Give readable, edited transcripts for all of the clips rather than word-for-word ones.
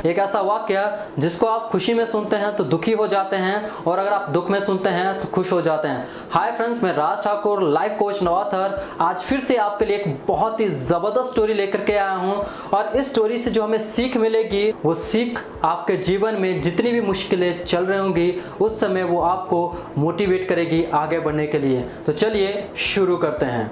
एक ऐसा वाक्य जिसको आप खुशी में सुनते हैं तो दुखी हो जाते हैं, और अगर आप दुख में सुनते हैं तो खुश हो जाते हैं। हाय फ्रेंड्स, मैं Raj Thakur, life coach and author, आज फिर से आपके लिए एक बहुत ही ज़बरदस्त स्टोरी लेकर के आया हूँ। और इस स्टोरी से जो हमें सीख मिलेगी, वो सीख आपके जीवन में जितनी भी मुश्किलें चल रही होंगी उस समय वो आपको मोटिवेट करेगी आगे बढ़ने के लिए। तो चलिए शुरू करते हैं।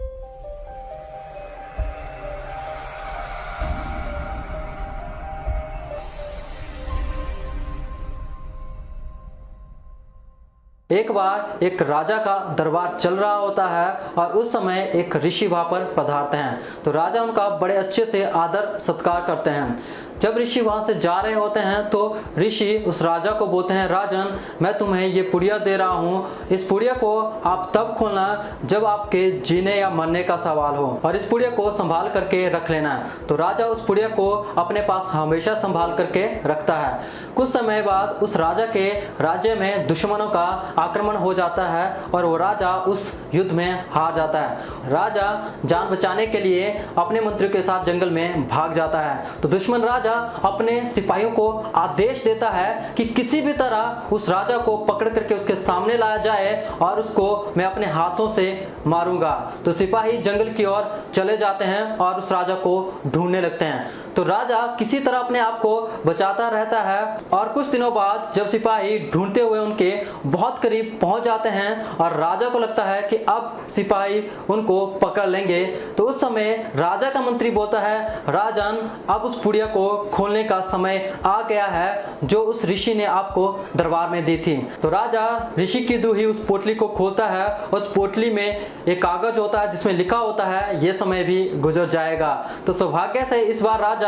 एक बार एक राजा का दरबार चल रहा होता है और उस समय एक ऋषि वहां पर पधारते हैं। तो राजा उनका बड़े अच्छे से आदर सत्कार करते हैं। जब ऋषि वहां से जा रहे होते हैं तो ऋषि उस राजा को बोलते हैं, राजन, मैं तुम्हें ये पुड़िया दे रहा हूँ। इस पुड़िया को आप तब खोलना जब आपके जीने या मरने का सवाल हो, और इस पुड़िया को संभाल करके रख लेना। तो राजा उस पुड़िया को अपने पास हमेशा संभाल करके रखता है। कुछ समय बाद उस राजा के राज्य में दुश्मनों का आक्रमण हो जाता है और वो राजा उस युद्ध में हार जाता है। राजा जान बचाने के लिए अपने मंत्रियों के साथ जंगल में भाग जाता है। तो दुश्मन राजा अपने सिपाहियों को आदेश देता है कि किसी भी तरह उस राजा को पकड़ करके उसके सामने लाया जाए और उसको मैं अपने हाथों से मारूंगा। तो सिपाही जंगल की ओर चले जाते हैं और उस राजा को ढूंढने लगते हैं। तो राजा किसी तरह अपने आप को बचाता रहता है और कुछ दिनों बाद जब सिपाही ढूंढते हुए उनके बहुत करीब पहुंच जाते हैं और राजा को लगता है कि अब सिपाही उनको पकड़ लेंगे, तो उस समय राजा का मंत्री बोलता है, राजन, अब उस पुड़िया को खोलने का समय आ गया है जो उस ऋषि ने आपको दरबार में दी थी। तो राजा ऋषि की दी हुई उस पोटली को खोलता है। उस पोटली में एक कागज होता है जिसमें लिखा होता है, ये समय भी गुजर जाएगा। तो सौभाग्य से इस बार राजा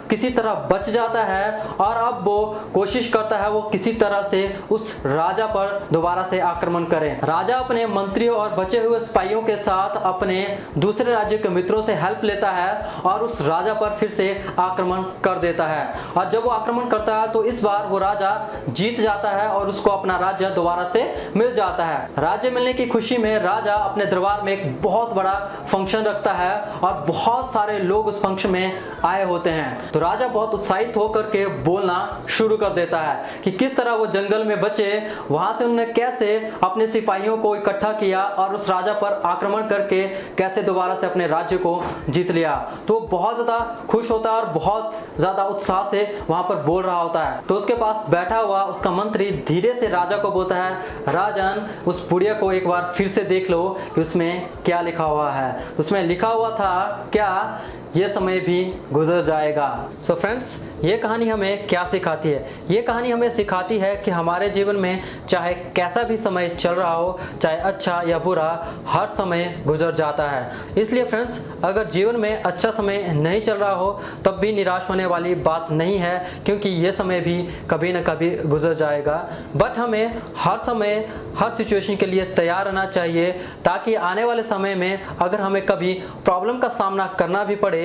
किसी तरह बच जाता है और अब वो कोशिश करता है वो किसी तरह से उस राजा पर दोबारा से आक्रमण करे। राजा अपने मंत्रियों और बचे हुए सिपाहियों के साथ अपने दूसरे राज्य के मित्रों से हेल्प लेता है और उस राजा पर फिर से आक्रमण कर देता है। और जब वो आक्रमण करता है तो इस बार वो राजा जीत जाता है और उसको अपना राज्य दोबारा से मिल जाता है। राज्य मिलने की खुशी में राजा अपने दरबार में एक बहुत बड़ा फंक्शन रखता है और बहुत सारे लोग उस फंक्शन में आए होते हैं। तो राजा बहुत उत्साहित होकर के बोलना शुरू कर देता है कि किस तरह वो जंगल में बचे, वहां से उन्होंने कैसे अपने सिपाहियों को इकट्ठा किया और उस राजा पर आक्रमण करके कैसे दोबारा से अपने राज्य को जीत लिया। तो बहुत ज्यादा खुश होता है और बहुत ज्यादा उत्साह से वहां पर बोल रहा होता है। तो उसके पास बैठा हुआ उसका मंत्री धीरे से राजा को बोलता है, राजन, उस पुड़िया को एक बार फिर से देख लो कि उसमें क्या लिखा हुआ है। तो उसमें लिखा हुआ था क्या, ये समय भी गुजर जाएगा। सो फ्रेंड्स, ये कहानी हमें क्या सिखाती है? ये कहानी हमें सिखाती है कि हमारे जीवन में चाहे कैसा भी समय चल रहा हो, चाहे अच्छा या बुरा, हर समय गुजर जाता है। इसलिए फ्रेंड्स, अगर जीवन में अच्छा समय नहीं चल रहा हो तब भी निराश होने वाली बात नहीं है, क्योंकि ये समय भी कभी ना कभी गुजर जाएगा। बट हमें हर समय हर सिचुएशन के लिए तैयार रहना चाहिए, ताकि आने वाले समय में अगर हमें कभी प्रॉब्लम का सामना करना भी पड़े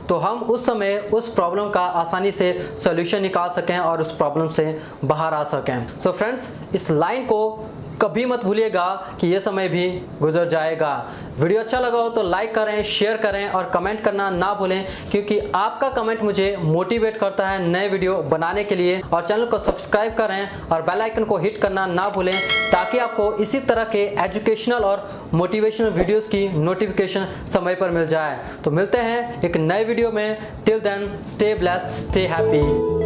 तो हम उस समय उस प्रॉब्लम का आसानी से सॉल्यूशन निकाल सकें और उस प्रॉब्लम से बाहर आ सकें। सो फ्रेंड्स, इस लाइन को कभी मत भूलिएगा कि ये समय भी गुजर जाएगा। वीडियो अच्छा लगा हो तो लाइक करें, शेयर करें और कमेंट करना ना भूलें, क्योंकि आपका कमेंट मुझे मोटिवेट करता है नए वीडियो बनाने के लिए। और चैनल को सब्सक्राइब करें और बेल आइकन को हिट करना ना भूलें, ताकि आपको इसी तरह के एजुकेशनल और मोटिवेशनल वीडियोस की नोटिफिकेशन समय पर मिल जाए। तो मिलते हैं एक नए वीडियो में। Till then, stay blessed, stay happy.